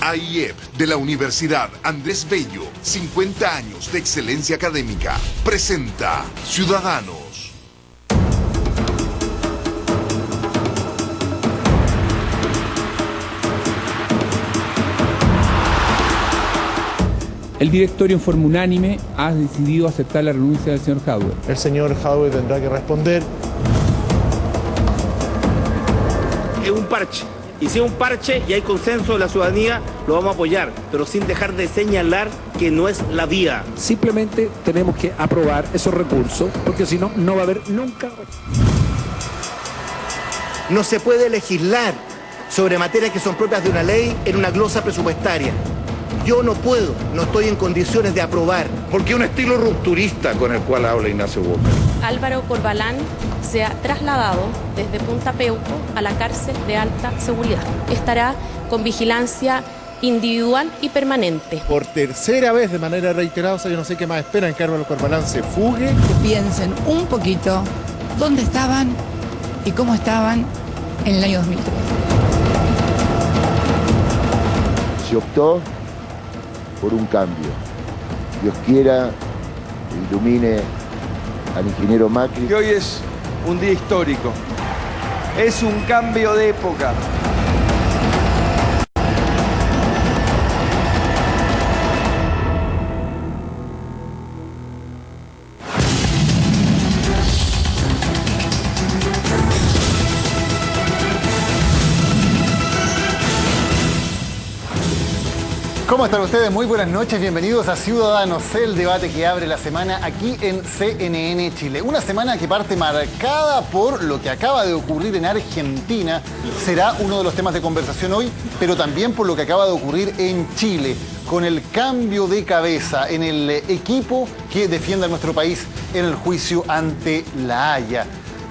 AIEP de la Universidad Andrés Bello, 50 años de excelencia académica, presenta Ciudadanos. El directorio en forma unánime ha decidido aceptar la renuncia del señor Jadwe. El señor Jadwe tendrá que responder. Es un parche. Y si es un parche y hay consenso de la ciudadanía, lo vamos a apoyar, pero sin dejar de señalar que no es la vía. Simplemente tenemos que aprobar esos recursos, porque si no, no va a haber nunca. No se puede legislar sobre materias que son propias de una ley en una glosa presupuestaria. Yo no puedo, no estoy en condiciones de aprobar. Porque un estilo rupturista con el cual habla Ignacio Walker. Álvaro Corbalán se ha trasladado desde Punta Peuco a la cárcel de alta seguridad. Estará con vigilancia individual y permanente. Por tercera vez de manera reiterada, o sea, yo no sé qué más esperan, que Álvaro Corbalán se fugue. Que piensen un poquito dónde estaban y cómo estaban en el año 2003. Se optó por un cambio. Dios quiera, ilumine al ingeniero Macri. Que hoy es un día histórico. Es un cambio de época. ¿Cómo están ustedes? Muy buenas noches, bienvenidos a Ciudadanos, el debate que abre la semana aquí en CNN Chile. Una semana que parte marcada por lo que acaba de ocurrir en Argentina, será uno de los temas de conversación hoy, pero también por lo que acaba de ocurrir en Chile, con el cambio de cabeza en el equipo que defiende a nuestro país en el juicio ante La Haya.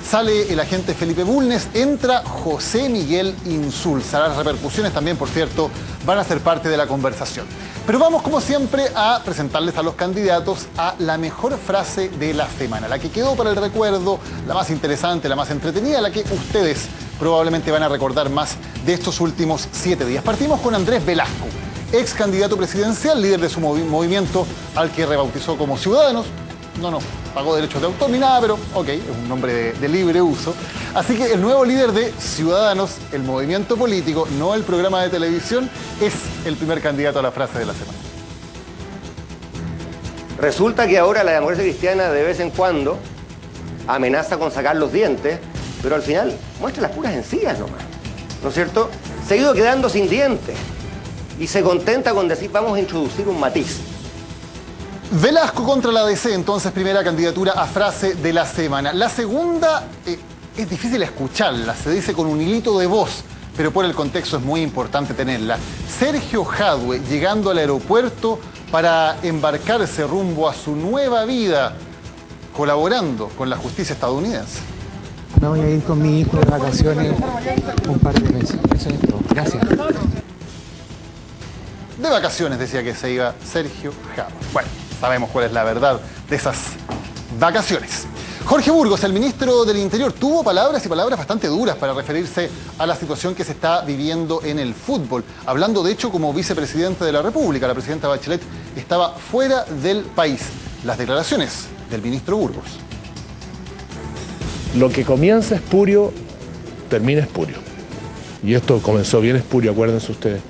Sale el agente Felipe Bulnes, entra José Miguel Insulza. Las repercusiones también, por cierto, van a ser parte de la conversación. Pero vamos, como siempre, a presentarles a los candidatos a la mejor frase de la semana, la que quedó para el recuerdo, la más interesante, la más entretenida, la que ustedes probablemente van a recordar más de estos últimos 7 días. Partimos con Andrés Velasco, ex candidato presidencial, líder de su movimiento al que rebautizó como Ciudadanos. No pagó derechos de autor ni nada, pero ok, es un nombre de libre uso. Así que el nuevo líder de Ciudadanos, el movimiento político, no el programa de televisión, es el primer candidato a la frase de la semana. Resulta que ahora la democracia cristiana de vez en cuando amenaza con sacar los dientes, pero al final muestra las puras encías nomás, ¿no es cierto? Se ha ido quedando sin dientes y se contenta con decir vamos a introducir un matiz. Velasco contra la DC, entonces, primera candidatura a frase de la semana. La segunda es difícil escucharla, se dice con un hilito de voz, pero por el contexto es muy importante tenerla. Sergio Jadwe llegando al aeropuerto para embarcarse rumbo a su nueva vida, colaborando con la justicia estadounidense. Me voy a ir con mi hijo de vacaciones un par de meses. Eso es todo. Gracias. De vacaciones decía que se iba Sergio Jadwe. Bueno, sabemos cuál es la verdad de esas vacaciones. Jorge Burgos, el ministro del Interior, tuvo palabras y palabras bastante duras para referirse a la situación que se está viviendo en el fútbol. Hablando, de hecho, como vicepresidente de la República, la presidenta Bachelet estaba fuera del país. Las declaraciones del ministro Burgos. Lo que comienza espurio, termina espurio. Y esto comenzó bien espurio, acuérdense ustedes.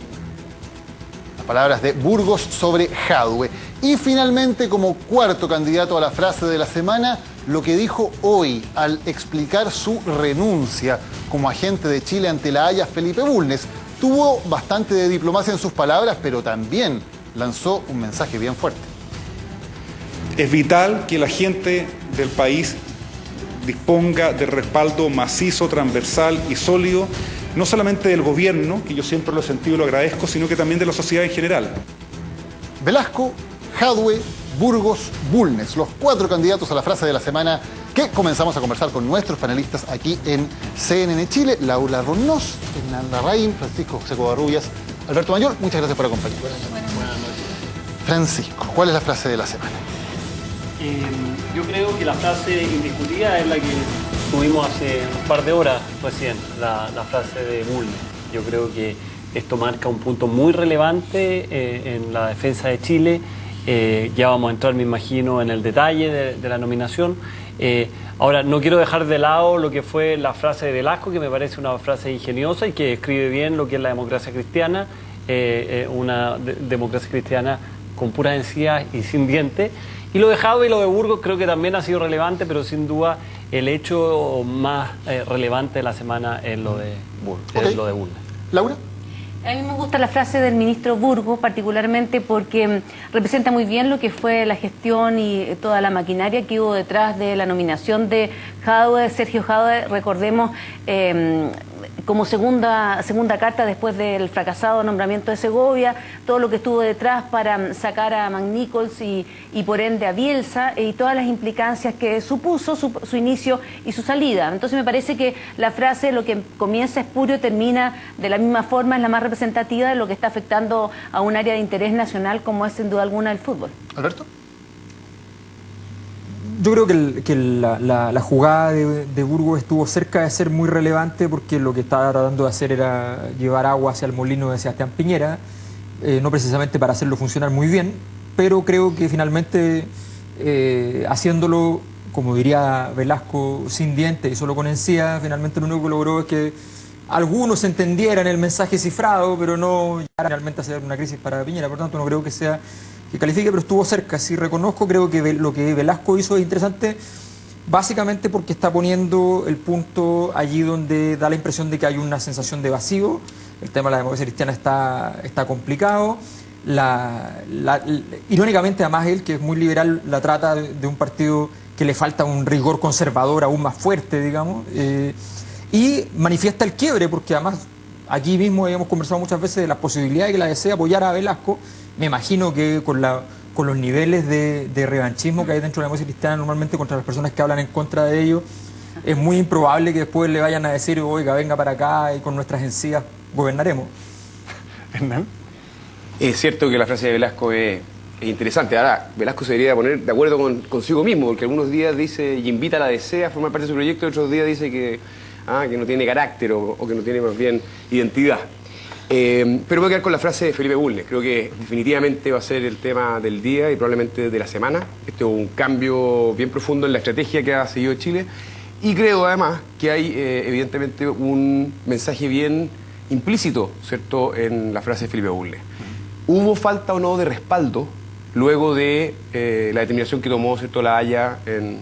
Palabras de Burgos sobre Jadwe. Y finalmente, como cuarto candidato a la frase de la semana, lo que dijo hoy al explicar su renuncia como agente de Chile ante La Haya, Felipe Bulnes. Tuvo bastante de diplomacia en sus palabras, pero también lanzó un mensaje bien fuerte. Es vital que la gente del país disponga de respaldo macizo, transversal y sólido, no solamente del gobierno, que yo siempre lo he sentido y lo agradezco, sino que también de la sociedad en general. Velasco, Jadwe, Burgos, Bulnes, los 4 candidatos a la frase de la semana que comenzamos a conversar con nuestros panelistas aquí en CNN Chile. Laura Ronós, Fernanda Raín, Francisco José Covarrubias, Alberto Mayor, muchas gracias por acompañarnos. Buenas noches. Francisco, ¿cuál es la frase de la semana? Yo creo que la frase indiscutida es la que tuvimos hace un par de horas recién, la frase de Bulnes. Yo creo que esto marca un punto muy relevante en la defensa de Chile. Ya vamos a entrar, me imagino, en el detalle de la nominación. Ahora, no quiero dejar de lado lo que fue la frase de Velasco, que me parece una frase ingeniosa y que describe bien lo que es la democracia cristiana, una democracia cristiana con puras encías y sin dientes. Y lo de Jadwe y lo de Burgos creo que también ha sido relevante, pero sin duda el hecho más relevante de la semana es lo de Bulnes. ¿Laura? A mí me gusta la frase del ministro Burgos, particularmente porque representa muy bien lo que fue la gestión y toda la maquinaria que hubo detrás de la nominación de Jadwe, Sergio Jadwe, recordemos, como segunda carta después del fracasado nombramiento de Segovia, todo lo que estuvo detrás para sacar a McNichols y por ende a Bielsa y todas las implicancias que supuso su inicio y su salida. Entonces me parece que la frase, lo que comienza espurio, termina de la misma forma, es la más representativa de lo que está afectando a un área de interés nacional como es sin duda alguna el fútbol. ¿Alberto? Yo creo que la jugada de Burgos estuvo cerca de ser muy relevante porque lo que estaba tratando de hacer era llevar agua hacia el molino de Sebastián Piñera, no precisamente para hacerlo funcionar muy bien, pero creo que finalmente haciéndolo, como diría Velasco, sin dientes y solo con encía, finalmente lo único que logró es que algunos entendieran el mensaje cifrado, pero no llegara realmente a ser una crisis para Piñera. Por tanto, no creo que sea que califique, pero estuvo cerca. Sí reconozco, creo que lo que Velasco hizo es interesante, básicamente porque está poniendo el punto allí donde da la impresión de que hay una sensación de vacío. El tema de la democracia cristiana está complicado. Irónicamente, además, él, que es muy liberal, la trata de un partido que le falta un rigor conservador aún más fuerte, digamos, y manifiesta el quiebre, porque además aquí mismo habíamos conversado muchas veces de las posibilidades que la DC apoyara a Velasco. Me imagino que con los niveles de revanchismo que hay dentro de la democracia cristiana normalmente contra las personas que hablan en contra de ellos, es muy improbable que después le vayan a decir, oiga, venga para acá y con nuestras encías gobernaremos. ¿Hernán? Es cierto que la frase de Velasco es interesante. Ahora, Velasco se debería poner de acuerdo consigo mismo, porque algunos días dice y invita a la DC a formar parte de su proyecto, y otros días dice que no tiene carácter o que no tiene más bien identidad. Pero voy a quedar con la frase de Felipe Bulnes. Creo que definitivamente va a ser el tema del día y probablemente de la semana. Este es un cambio bien profundo en la estrategia que ha seguido Chile. Y creo además que hay evidentemente un mensaje bien implícito, ¿cierto?, en la frase de Felipe Bulnes. ¿Hubo falta o no de respaldo luego de la determinación que tomó, ¿cierto?, la Haya en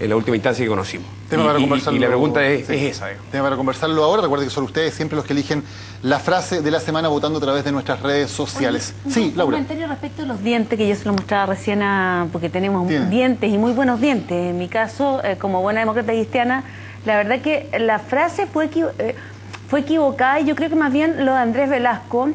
la última instancia que conocimos? Tema para conversarlo. Y la pregunta es esa. Tema para conversarlo ahora. Recuerde que son ustedes siempre los que eligen la frase de la semana votando a través de nuestras redes sociales. Sí, Laura. Un comentario respecto a los dientes, que yo se lo mostraba recién porque tenemos dientes y muy buenos dientes. En mi caso, como buena demócrata cristiana, la verdad que la frase fue equivocada, y yo creo que más bien lo de Andrés Velasco,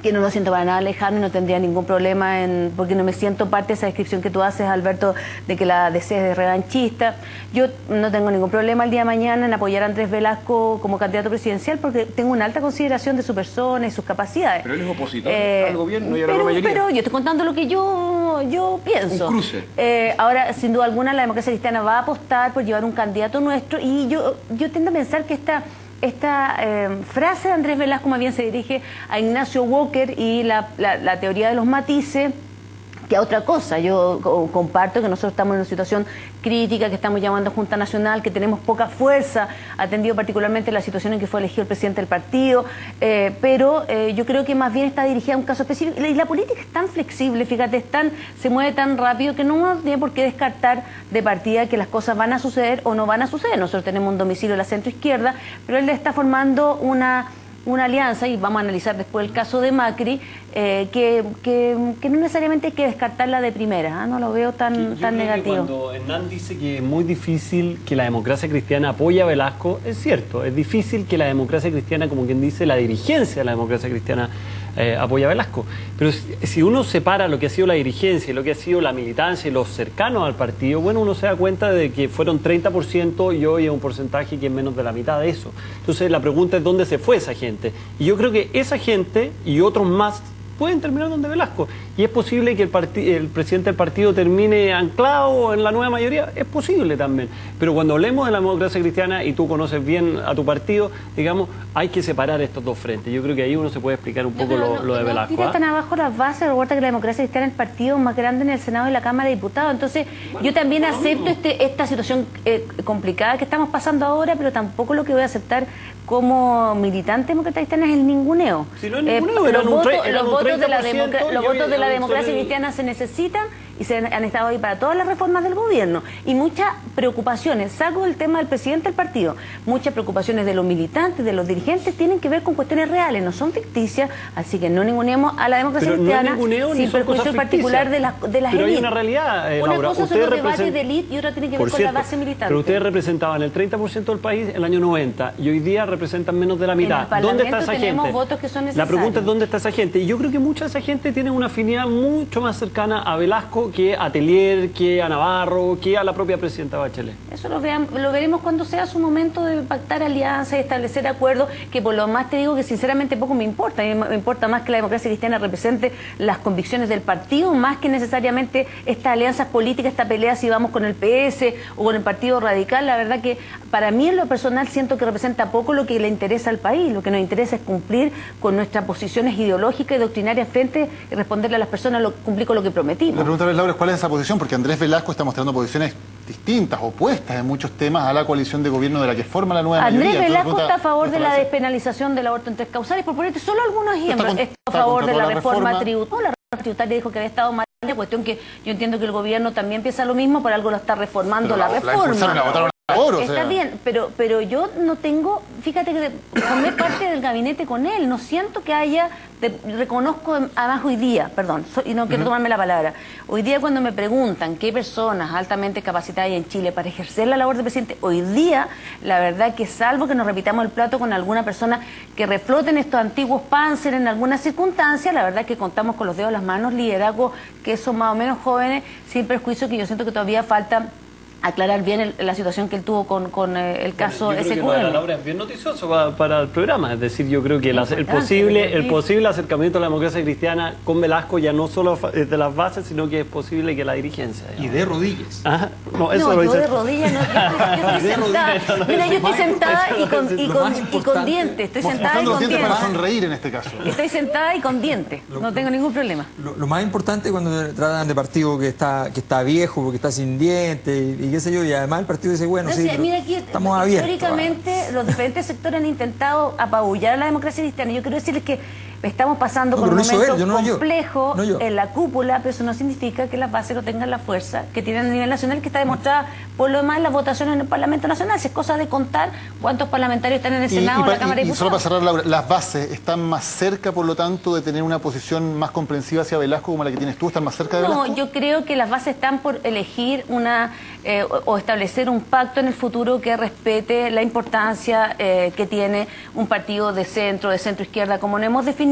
que no lo siento para nada lejano y no tendría ningún problema porque no me siento parte de esa descripción que tú haces, Alberto, de que la DC es de revanchista. Yo no tengo ningún problema el día de mañana en apoyar a Andrés Velasco como candidato presidencial, porque tengo una alta consideración de su persona y sus capacidades. Pero él es opositor al gobierno y a la mayoría. Pero yo estoy contando lo que yo pienso. Un cruce. Ahora, sin duda alguna, la democracia cristiana va a apostar por llevar un candidato nuestro, y yo tiendo a pensar que esta frase de Andrés Velasco más bien se dirige a Ignacio Walker y la teoría de los matices, que a otra cosa. Yo comparto que nosotros estamos en una situación crítica, que estamos llamando a Junta Nacional, que tenemos poca fuerza, atendido particularmente la situación en que fue elegido el presidente del partido, pero yo creo que más bien está dirigida a un caso específico. Y la política es tan flexible, fíjate, se mueve tan rápido que no tiene por qué descartar de partida que las cosas van a suceder o no van a suceder. Nosotros tenemos un domicilio en la centroizquierda, pero él le está formando una alianza, y vamos a analizar después el caso de Macri, que no necesariamente hay que descartarla de primera, no lo veo tan negativo. Cuando Hernán dice que es muy difícil que la democracia cristiana apoye a Velasco, es cierto, es difícil que la democracia cristiana, como quien dice, la dirigencia de la democracia cristiana apoya a Velasco. Pero si uno separa lo que ha sido la dirigencia y lo que ha sido la militancia y los cercanos al partido, bueno, uno se da cuenta de que fueron 30% y hoy es un porcentaje que es menos de la mitad de eso. Entonces la pregunta es dónde se fue esa gente. Y yo creo que esa gente y otros más pueden terminar donde Velasco. Y es posible que el presidente del partido termine anclado en la nueva mayoría, es posible también. Pero cuando hablemos de la democracia cristiana, y tú conoces bien a tu partido, digamos, hay que separar estos dos frentes. Yo creo que ahí uno se puede explicar un poco lo de Velasco. Tira tan abajo las bases, recuerda que la democracia cristiana es el partido más grande en el Senado y la Cámara de Diputados. Entonces, yo también acepto esta situación complicada que estamos pasando ahora, pero tampoco lo que voy a aceptar como militante democrática cristiana es el ninguneo. Si no es ninguneo, los votos de la democracia cristiana se necesitan y se han estado ahí para todas las reformas del gobierno. Y muchas preocupaciones, saco el tema del presidente del partido, muchas preocupaciones de los militantes, de los dirigentes, tienen que ver con cuestiones reales, no son ficticias, así que no ninguneemos a la democracia cristiana sin perjuicio particular de las élites. Pero hay una realidad, una Laura. cosa son los debates de élite y otra tiene que ver con la base militante. Pero ustedes representaban el 30% del país en el año 90 y hoy día representan menos de la mitad. ¿Dónde está esa gente? Votos que son necesarios. La pregunta es ¿dónde está esa gente? Y yo creo que mucha de esa gente tiene una afinidad mucho más cercana a Velasco que a Telier, que a Navarro, que a la propia presidenta Bachelet. Eso lo veremos cuando sea su momento de pactar alianzas y establecer acuerdos, que por lo más te digo que sinceramente poco me importa. A mí me importa más que la democracia cristiana represente las convicciones del partido, más que necesariamente estas alianzas políticas, esta pelea si vamos con el PS o con el Partido Radical. La verdad que para mí en lo personal siento que representa poco lo que le interesa al país. Lo que nos interesa es cumplir con nuestras posiciones ideológicas y doctrinarias frente y responderle a las personas, cumplir con lo que prometimos. La pregunta es, Laura, ¿cuál es esa posición? Porque Andrés Velasco está mostrando posiciones distintas, opuestas en muchos temas a la coalición de gobierno de la que forma la nueva mayoría. Andrés Velasco está a favor de la despenalización del aborto en 3 causales, por ponerte solo algunos ejemplos. Está a favor de la reforma tributaria. La reforma tributaria dijo que había estado mal, la cuestión que yo entiendo que el gobierno también piensa lo mismo, por algo lo está reformando la reforma. Está bien, pero yo no tengo, fíjate que formé parte del gabinete con él, no siento que haya, reconozco además hoy día, perdón, y no quiero tomarme la palabra, hoy día cuando me preguntan qué personas altamente capacitadas hay en Chile para ejercer la labor de presidente, hoy día la verdad que salvo que nos repitamos el plato con alguna persona que refloten estos antiguos Panzer en algunas circunstancias, la verdad que contamos con los dedos de las manos, liderazgo que son más o menos jóvenes, sin perjuicio que yo siento que todavía falta aclarar bien la situación que él tuvo con el caso SQM. Yo creo que Laura es bien noticioso para el programa, es decir, yo creo que el posible acercamiento a la democracia cristiana con Velasco ya no solo de las bases, sino que es posible que la dirigencia. Digamos. Y de rodillas. Ajá. No, eso no, yo de rodillas no, yo estoy sentada. Mira, yo estoy sentada y con dientes, estoy sentada y con dientes. Para sonreír en este caso. Estoy sentada y con dientes, no tengo ningún problema. Lo más importante cuando tratan de partido que está viejo, porque está sin dientes y qué sé yo, y además el partido dice, bueno, sí, mira aquí, estamos abiertos. Históricamente, los diferentes sectores han intentado apabullar a la democracia cristiana. Yo quiero decirles que estamos pasando por un momento complejo en la cúpula, pero eso no significa que las bases no tengan la fuerza que tienen a nivel nacional, que está demostrada por lo demás en las votaciones en el Parlamento Nacional. Es cosa de contar cuántos parlamentarios están en el Senado o en la Cámara de Diputados. Y solo para cerrar, Laura, las bases están más cerca, por lo tanto, de tener una posición más comprensiva hacia Velasco como la que tienes tú. ¿Están más cerca de Velasco? No, yo creo que las bases están por elegir o establecer un pacto en el futuro que respete la importancia que tiene un partido de centro izquierda, como no hemos definido,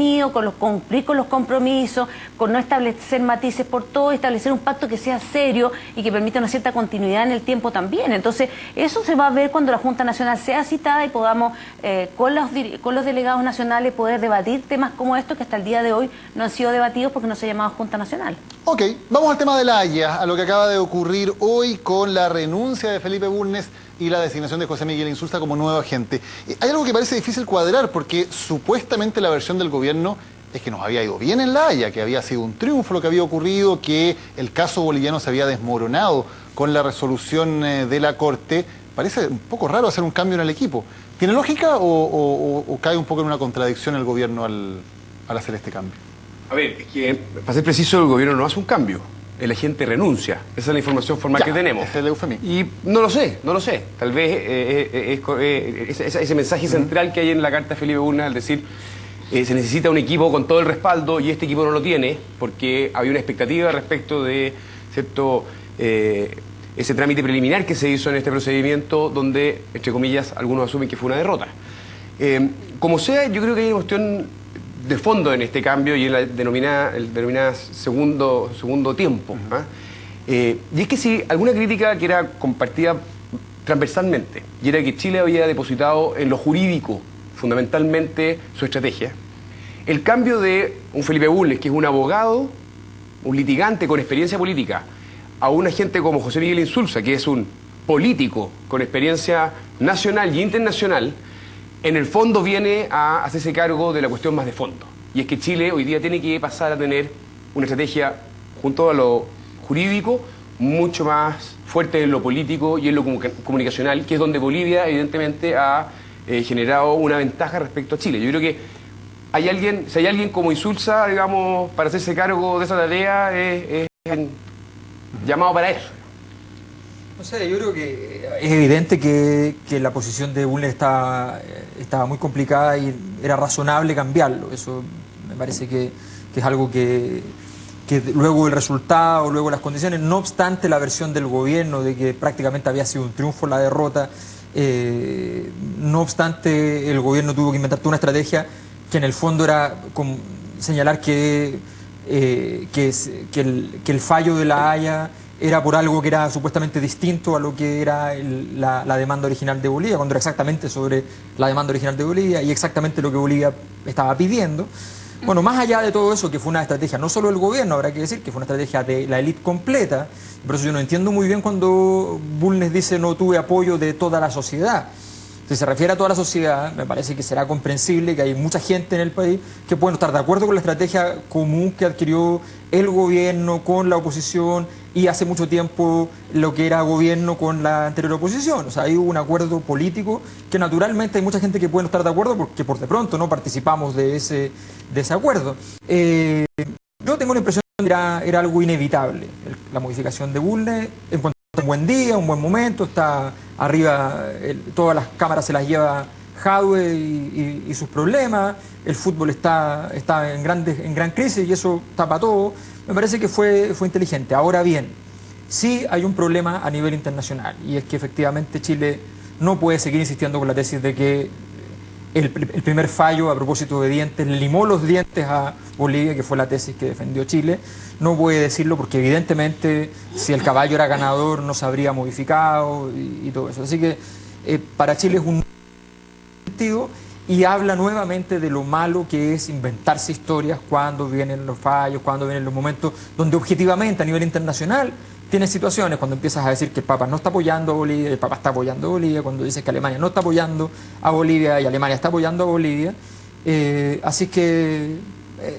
cumplir con los compromisos, con no establecer matices por todo, establecer un pacto que sea serio y que permita una cierta continuidad en el tiempo también. Entonces, eso se va a ver cuando la Junta Nacional sea citada y podamos, con los delegados nacionales, poder debatir temas como estos que hasta el día de hoy no han sido debatidos porque no se ha llamado Junta Nacional. Ok, vamos al tema de la Haya, a lo que acaba de ocurrir hoy con la renuncia de Felipe Bulnes y la designación de José Miguel Insulza como nuevo agente. Hay algo que parece difícil cuadrar, porque supuestamente la versión del gobierno es que nos había ido bien en La Haya, que había sido un triunfo lo que había ocurrido, que el caso boliviano se había desmoronado con la resolución de la Corte. Parece un poco raro hacer un cambio en el equipo. ¿Tiene lógica o cae un poco en una contradicción el gobierno al hacer este cambio? A ver, es que para ser preciso, el gobierno no hace un cambio. El agente renuncia. Esa es la información formal que tenemos. Es el eufemismo. Y no lo sé. Tal vez ese mensaje central que hay en la carta de Felipe Bulnes, al decir se necesita un equipo con todo el respaldo y este equipo no lo tiene, porque había una expectativa respecto de cierto ese trámite preliminar que se hizo en este procedimiento, donde, entre comillas, algunos asumen que fue una derrota. Como sea, yo creo que hay una cuestión de fondo en este cambio y en la denominada segundo tiempo. Y es que si alguna crítica que era compartida transversalmente, y era que Chile había depositado en lo jurídico fundamentalmente su estrategia, El cambio de un Felipe Bulnes, que es un abogado, un litigante con experiencia política, a un agente como José Miguel Insulza, que es un político con experiencia nacional y internacional, en el fondo viene a hacerse cargo de la cuestión más de fondo. Y es que Chile hoy día tiene que pasar a tener una estrategia, junto a lo jurídico, mucho más fuerte en lo político y en lo comunicacional, que es donde Bolivia evidentemente ha generado una ventaja respecto a Chile. Yo creo que si hay alguien como Insulza, digamos, para hacerse cargo de esa tarea, es llamado para eso. No sé, yo creo que es evidente que la posición de Bulnes estaba muy complicada y era razonable cambiarlo. Eso me parece que es algo que luego el resultado, luego las condiciones, no obstante la versión del gobierno de que prácticamente había sido un triunfo la derrota, no obstante el gobierno tuvo que inventar toda una estrategia que en el fondo era señalar que el fallo de La Haya era por algo que era supuestamente distinto a lo que era la demanda original de Bolivia, cuando era exactamente sobre la demanda original de Bolivia y exactamente lo que Bolivia estaba pidiendo. Bueno, más allá de todo eso, que fue una estrategia no solo del gobierno, habrá que decir que fue una estrategia de la élite completa, por eso yo no entiendo muy bien cuando Bulnes dice no tuve apoyo de toda la sociedad. Si se refiere a toda la sociedad, me parece que será comprensible que hay mucha gente en el país que puede no estar de acuerdo con la estrategia común que adquirió el gobierno con la oposición y hace mucho tiempo lo que era gobierno con la anterior oposición. O sea, hay un acuerdo político que naturalmente hay mucha gente que puede no estar de acuerdo porque por de pronto no participamos de ese acuerdo. Yo tengo la impresión de que era algo inevitable la modificación de Bulnes. Encontró un buen día, un buen momento, está arriba, todas las cámaras se las lleva Jadwe y sus problemas, el fútbol está en gran crisis y eso tapa todo. Me parece que fue inteligente. Ahora bien, sí hay un problema a nivel internacional y es que efectivamente Chile no puede seguir insistiendo con la tesis de que el primer fallo a propósito de dientes limó los dientes a Bolivia, que fue la tesis que defendió Chile. No puede decirlo porque evidentemente si el caballo era ganador no se habría modificado y todo eso. Así que para Chile es un sentido y habla nuevamente de lo malo que es inventarse historias cuando vienen los fallos, cuando vienen los momentos donde objetivamente a nivel internacional tienes situaciones cuando empiezas a decir que el Papa no está apoyando a Bolivia, el Papa está apoyando a Bolivia, cuando dices que Alemania no está apoyando a Bolivia y Alemania está apoyando a Bolivia. Así que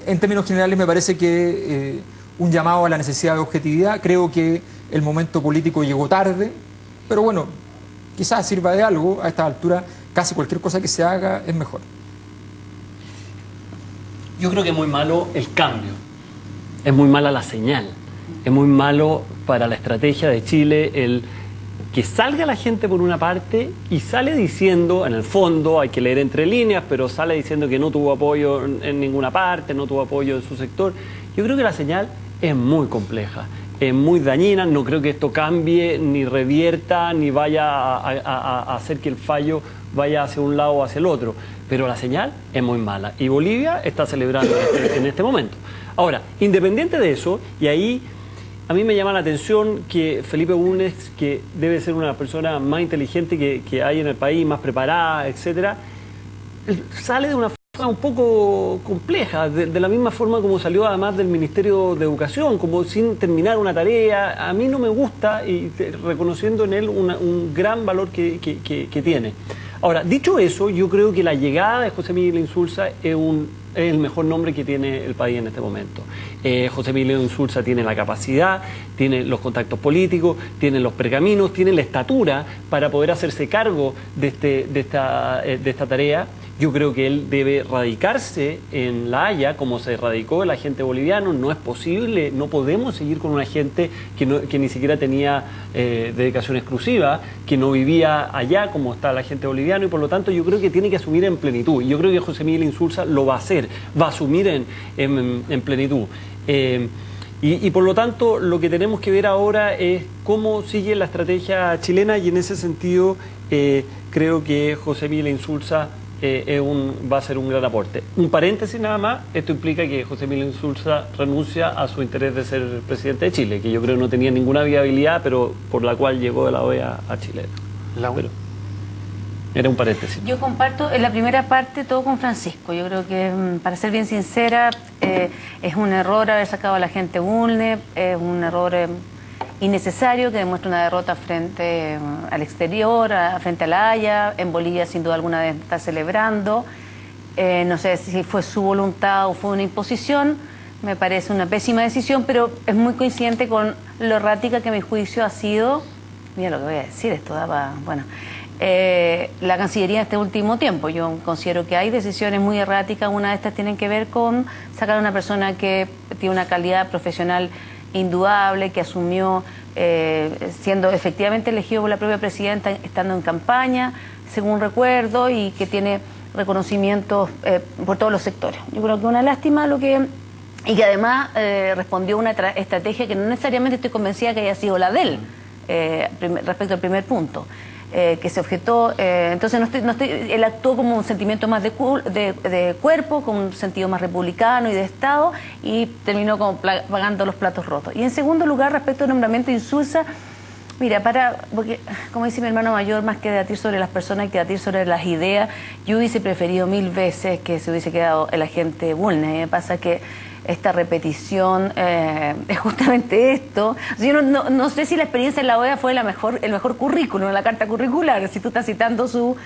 en términos generales me parece que un llamado a la necesidad de objetividad. Creo que el momento político llegó tarde, pero bueno, quizás sirva de algo. A esta altura casi cualquier cosa que se haga es mejor. Yo creo que es muy malo el cambio, es muy mala la señal, es muy malo para la estrategia de Chile el que salga la gente por una parte y sale diciendo, en el fondo hay que leer entre líneas, pero sale diciendo que no tuvo apoyo en ninguna parte, no tuvo apoyo en su sector. Yo creo que la señal es muy compleja, es muy dañina. No creo que esto cambie, ni revierta, ni vaya a hacer que el fallo vaya hacia un lado o hacia el otro, pero la señal es muy mala y Bolivia está celebrando en este momento. Ahora, independiente de eso, y ahí a mí me llama la atención que Felipe Bulnes, que debe ser una persona más inteligente que hay en el país, más preparada, etcétera, sale de una forma un poco compleja, de la misma forma como salió además del Ministerio de Educación, como sin terminar una tarea. A mí no me gusta, y reconociendo en él un gran valor que tiene. Ahora, dicho eso, yo creo que la llegada de José Miguel Insulza es el mejor nombre que tiene el país en este momento. José Miguel Insulza tiene la capacidad, tiene los contactos políticos, tiene los pergaminos, tiene la estatura para poder hacerse cargo de esta tarea. Yo creo que él debe radicarse en La Haya, como se radicó el agente boliviano. No es posible, no podemos seguir con un agente que ni siquiera tenía dedicación exclusiva, que no vivía allá como está el agente boliviano, y por lo tanto yo creo que tiene que asumir en plenitud. Y yo creo que José Miguel Insulza lo va a hacer, va a asumir en plenitud. Y por lo tanto lo que tenemos que ver ahora es cómo sigue la estrategia chilena, y en ese sentido creo que José Miguel Insulza va a ser un gran aporte. Un paréntesis nada más, esto implica que José Miguel Insulza renuncia a su interés de ser presidente de Chile, que yo creo no tenía ninguna viabilidad, pero por la cual llegó de la OEA a Chile. Era un paréntesis. Yo comparto en la primera parte todo con Francisco. Yo creo que, para ser bien sincera, es un error haber sacado a la gente vulne, es un error innecesario que demuestra una derrota frente al exterior, frente a La Haya. En Bolivia, sin duda alguna, está celebrando. No sé si fue su voluntad o fue una imposición. Me parece una pésima decisión, pero es muy coincidente con lo errática que a mi juicio ha sido. Mira lo que voy a decir, esto daba... Bueno... la Cancillería en este último tiempo. Yo considero que hay decisiones muy erráticas. Una de estas tienen que ver con sacar a una persona que tiene una calidad profesional indudable, que asumió siendo efectivamente elegido por la propia presidenta estando en campaña, según recuerdo, y que tiene reconocimientos por todos los sectores. Yo creo que una lástima y que además respondió a una estrategia que no necesariamente estoy convencida que haya sido la de él, respecto al primer punto. Que se objetó, entonces él actuó como un sentimiento más de cuerpo, con un sentido más republicano y de Estado, y terminó como pagando los platos rotos. Y en segundo lugar, respecto al nombramiento de Insulza, mira, porque como dice mi hermano mayor, más que debatir sobre las personas hay que debatir sobre las ideas. Yo hubiese preferido 1000 veces que se hubiese quedado el agente Bulnes. Me pasa que esta repetición es justamente esto. Yo no sé si la experiencia en la OEA fue el mejor currículum, la carta curricular, si tú estás citando su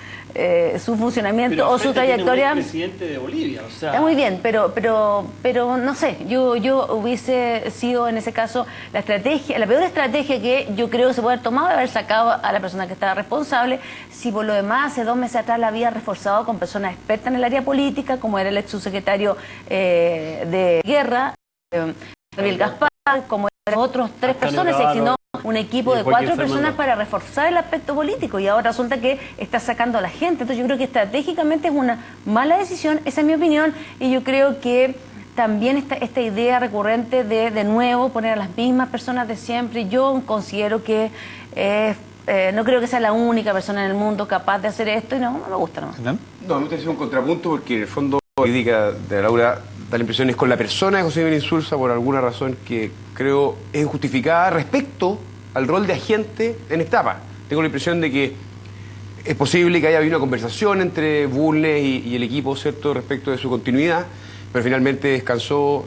funcionamiento pero o su trayectoria. Tiene un presidente de Bolivia, o sea... Está muy bien, pero no sé, yo hubiese sido en ese caso la peor estrategia que yo creo que se puede haber tomado de haber sacado a la persona que estaba responsable, si por lo demás hace 2 meses atrás la había reforzado con personas expertas en el área política, como era el ex subsecretario de Guerra, Gabriel Gaspar, como eran otros 3 personas, sino un equipo de 4 personas para reforzar el aspecto político, y ahora resulta que está sacando a la gente. Entonces yo creo que estratégicamente es una mala decisión, esa es mi opinión, y yo creo que también esta idea recurrente de nuevo poner a las mismas personas de siempre, yo considero que no creo que sea la única persona en el mundo capaz de hacer esto, y no me gusta nomás. No, me gusta decir un contrapunto, porque en el fondo la política de Laura da la impresión es con la persona de José Miguel Insulza, por alguna razón que creo es injustificada respecto al rol de agente en esta etapa. Tengo la impresión de que es posible que haya habido una conversación entre Bulnes y el equipo, ¿cierto?, respecto de su continuidad, pero finalmente descansó,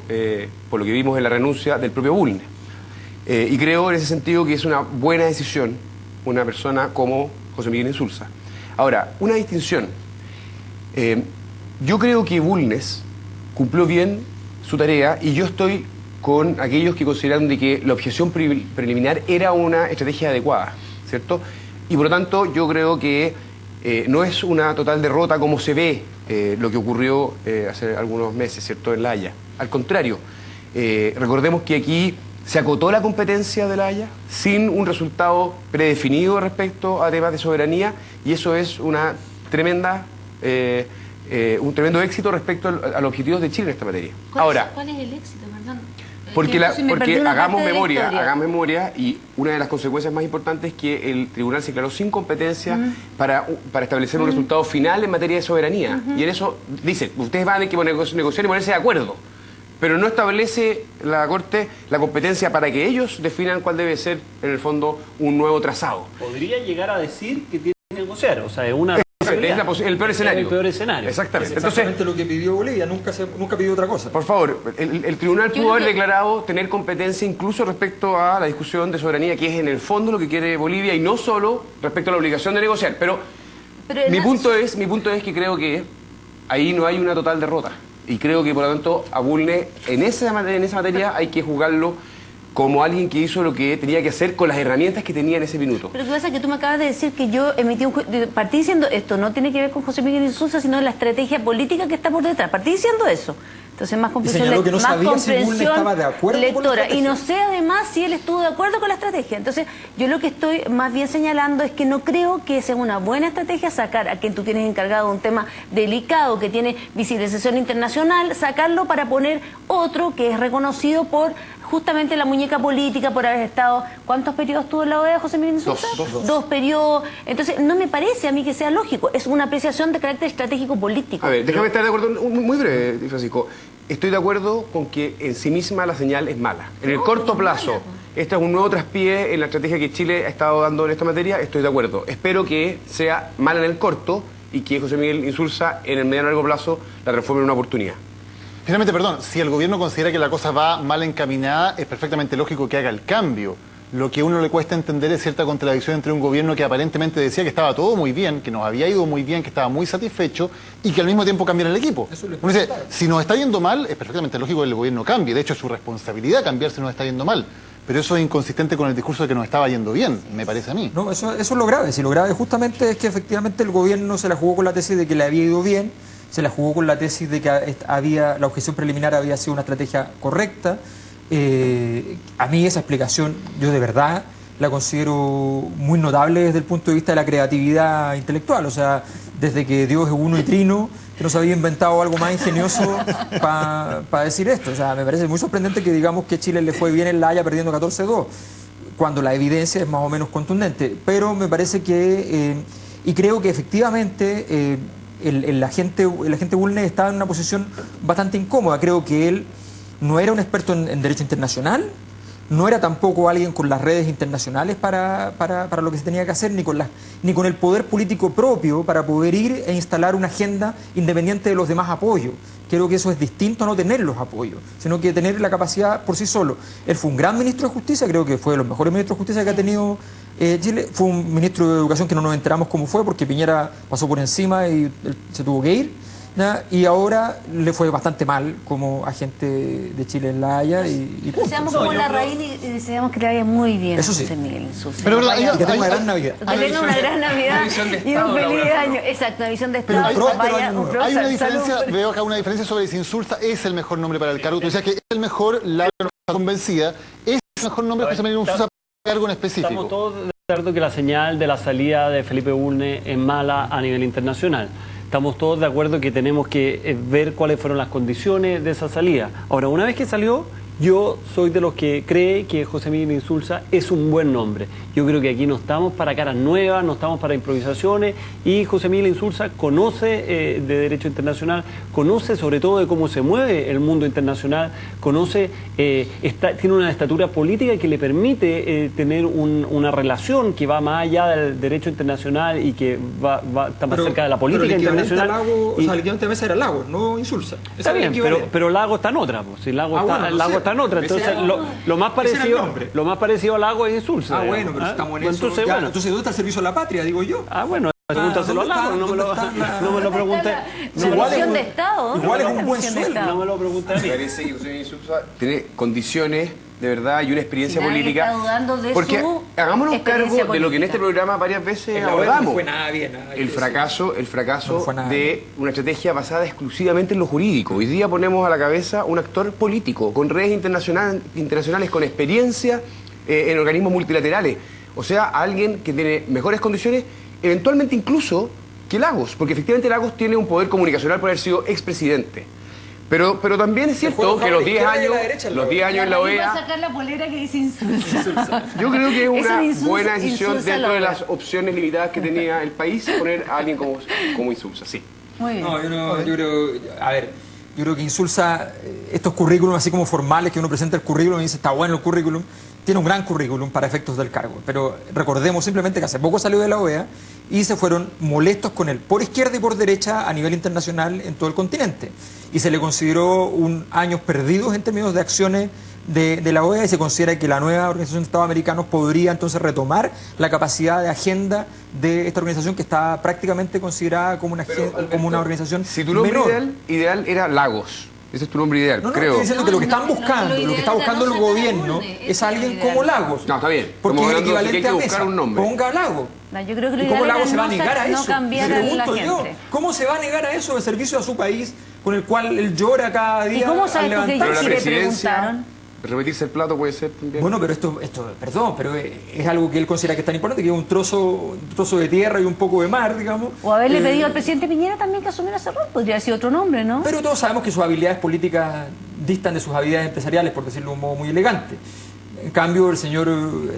por lo que vimos en la renuncia, del propio Bulnes. Y creo en ese sentido que es una buena decisión una persona como José Miguel Insulza. Ahora, una distinción. Yo creo que Bulnes cumplió bien su tarea, y yo estoy con aquellos que consideran de que la objeción preliminar era una estrategia adecuada, ¿cierto? Y por lo tanto yo creo que no es una total derrota como se ve lo que ocurrió hace algunos meses, ¿cierto?, en La Haya. Al contrario, recordemos que aquí se acotó la competencia de La Haya sin un resultado predefinido respecto a temas de soberanía, y eso es una tremenda... un tremendo éxito respecto a los objetivos de Chile en esta materia. Ahora, ¿cuál es el éxito, perdón? Porque hagamos memoria, y una de las consecuencias más importantes es que el tribunal se declaró sin competencia para establecer un resultado final en materia de soberanía. Y en eso dice, ustedes van a tener que negociar y ponerse de acuerdo, pero no establece la Corte la competencia para que ellos definan cuál debe ser, en el fondo, un nuevo trazado. Podría llegar a decir que tiene que negociar, o sea, es una... Es el peor escenario. El peor escenario. Exactamente. Es exactamente lo que pidió Bolivia, nunca pidió otra cosa. Por favor, el tribunal pudo haber declarado tener competencia incluso respecto a la discusión de soberanía, que es en el fondo lo que quiere Bolivia, y no solo respecto a la obligación de negociar. Pero mi punto es que creo que ahí no hay una total derrota. Y creo que, por lo tanto, a Bulnes en esa materia hay que juzgarlo como alguien que hizo lo que tenía que hacer con las herramientas que tenía en ese minuto. Pero lo que pasa es que tú me acabas de decir que yo emití partí diciendo esto no tiene que ver con José Miguel Insulza, sino la estrategia política que está por detrás. Partí diciendo eso. Entonces más comprensión, que no sabía si Bulnes estaba de acuerdo lectora, con la estrategia. Y no sé además si él estuvo de acuerdo con la estrategia. Entonces yo lo que estoy más bien señalando es que no creo que sea una buena estrategia sacar a quien tú tienes encargado de un tema delicado que tiene visibilización internacional, sacarlo para poner otro que es reconocido por justamente la muñeca política por haber estado... ¿Cuántos periodos tuvo en la OEA, José Miguel Insulza? Dos periodos. Entonces, no me parece a mí que sea lógico. Es una apreciación de carácter estratégico político. A ver, déjame estar de acuerdo, muy breve, Francisco. Estoy de acuerdo con que en sí misma la señal es mala. En el corto plazo, este es un nuevo traspié en la estrategia que Chile ha estado dando en esta materia, estoy de acuerdo. Espero que sea mala en el corto y que José Miguel Insulza en el mediano y largo plazo la transforme en una oportunidad. Finalmente, perdón, si el gobierno considera que la cosa va mal encaminada, es perfectamente lógico que haga el cambio. Lo que a uno le cuesta entender es cierta contradicción entre un gobierno que aparentemente decía que estaba todo muy bien, que nos había ido muy bien, que estaba muy satisfecho, y que al mismo tiempo cambiara el equipo. Uno dice, si nos está yendo mal, es perfectamente lógico que el gobierno cambie. De hecho, es su responsabilidad cambiar si nos está yendo mal. Pero eso es inconsistente con el discurso de que nos estaba yendo bien, me parece a mí. No, eso es lo grave. Si lo grave justamente es que efectivamente el gobierno se la jugó con la tesis de que le había ido bien, se la jugó con la tesis de que la objeción preliminar había sido una estrategia correcta. A mí esa explicación, yo de verdad la considero muy notable desde el punto de vista de la creatividad intelectual. O sea, desde que Dios es uno y trino, que nos había inventado algo más ingenioso para decir esto. O sea, me parece muy sorprendente que digamos que Chile le fue bien en La Haya perdiendo 14-2, cuando la evidencia es más o menos contundente. Pero me parece que, y creo que efectivamente el agente Bulnes estaba en una posición bastante incómoda. Creo que él no era un experto en derecho internacional, no era tampoco alguien con las redes internacionales para lo que se tenía que hacer, ni con el poder político propio para poder ir e instalar una agenda independiente de los demás apoyos. Creo que eso es distinto a no tener los apoyos, sino que tener la capacidad por sí solo. Él fue un gran ministro de Justicia, creo que fue de los mejores ministros de Justicia que ha tenido Chile. Fue un ministro de Educación que no nos enteramos cómo fue, porque Piñera pasó por encima y él se tuvo que ir. Y ahora le fue bastante mal como agente de Chile en La Haya y deseamos como la raíz y deseamos que le vaya muy bien. Eso sí. José Miguel Insulza. Pero que tenga una gran Navidad. Que tenga una gran Navidad y un feliz año. Exacto, una visión de Estado. Hay una diferencia, veo acá una diferencia sobre si Insulza es el mejor nombre para el cargo. Tú decías que es el mejor, Laura no está convencida. ¿Es el mejor nombre José Miguel Insulza para el cargo en específico? Estamos todos de acuerdo que la señal de la salida de Felipe Bulnes es mala a nivel internacional. Estamos todos de acuerdo que tenemos que ver cuáles fueron las condiciones de esa salida. Ahora, una vez que salió, yo soy de los que cree que José Miguel Insulza es un buen nombre. Yo creo que aquí no estamos para caras nuevas, no estamos para improvisaciones, y José Miguel Insulza conoce de derecho internacional, conoce sobre todo de cómo se mueve el mundo internacional, conoce, tiene una estatura política que le permite tener una relación que va más allá del derecho internacional y que está más cerca de la política internacional. O sea, el equivalente a Mesa era Lagos, no Insulza. Está bien, pero Lagos está en otra. Pues. Si Lagos está en otra. Entonces, lo más parecido a Lagos es Insulza. Ah, bueno, pero estamos en eso. Entonces, ¿dónde está el servicio a la patria, digo yo? Ah, bueno. Pregúntaselo a Lagos, no me lo pregunte. Igual es un buen sueldo. No me lo pregunte a mí. Me parece que José Insulza tiene condiciones de verdad y una experiencia política. Porque hagámonos cargo de lo que en este programa varias veces abordamos. No fue nada bien. El fracaso de una estrategia basada exclusivamente en lo jurídico. Hoy día ponemos a la cabeza un actor político, con redes internacionales, con experiencia en organismos multilaterales. O sea, alguien que tiene mejores condiciones, eventualmente incluso que Lagos, porque efectivamente Lagos tiene un poder comunicacional por haber sido expresidente. Pero también es cierto que los 10 años en la OEA... Va a sacar la polera que dice Insulza. Yo creo que es una buena decisión dentro de las opciones limitadas que tenía el país poner a alguien como Insulza, sí. Muy bien. No, yo creo que Insulza, estos currículums así como formales que uno presenta el currículum y dice está bueno el currículum, tiene un gran currículum para efectos del cargo, pero recordemos simplemente que hace poco salió de la OEA y se fueron molestos con él por izquierda y por derecha a nivel internacional en todo el continente, y se le consideró años perdidos en términos de acciones de la OEA, y se considera que la nueva Organización de Estados Americanos podría entonces retomar la capacidad de agenda de esta organización que está prácticamente considerada como una organización si tu nombre ideal era Lagos. Ese es tu nombre ideal, creo. Estoy diciendo que lo que están buscando, lo que está buscando el gobierno es alguien como Lagos. No, está bien. Porque es equivalente que a Mesa. Ponga Lagos. No, yo creo que ¿Y cómo Lagos se va a negar a eso? Me pregunto yo, ¿cómo se va a negar a eso de servicio a su país con el cual él llora cada día? ¿Y cómo sabes tú que Pero la le presidencia, preguntaron? repetirse el plato puede ser también. Bueno, pero esto, perdón, pero es algo que él considera que es tan importante, que es un trozo de tierra y un poco de mar, digamos. O haberle pedido al presidente Piñera también que asumiera ese rol, podría haber sido otro nombre, ¿no? Pero todos sabemos que sus habilidades políticas distan de sus habilidades empresariales, por decirlo de un modo muy elegante. En cambio, el señor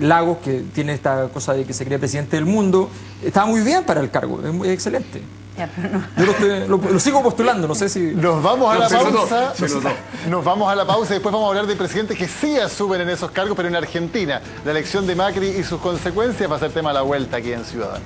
Lagos, que tiene esta cosa de que se cree presidente del mundo, está muy bien para el cargo, es muy excelente. Ya, pero no. Yo lo sigo postulando, no sé si... Nos vamos a la pausa. Se notó. Nos vamos a la pausa y después vamos a hablar de presidentes que sí asumen en esos cargos, pero en Argentina. La elección de Macri y sus consecuencias va a ser tema a la vuelta aquí en Ciudadanos.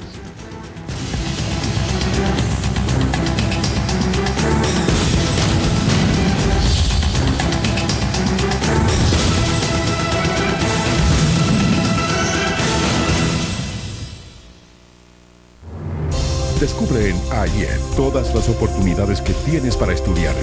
Descubre en Ayer todas las oportunidades que tienes para estudiar.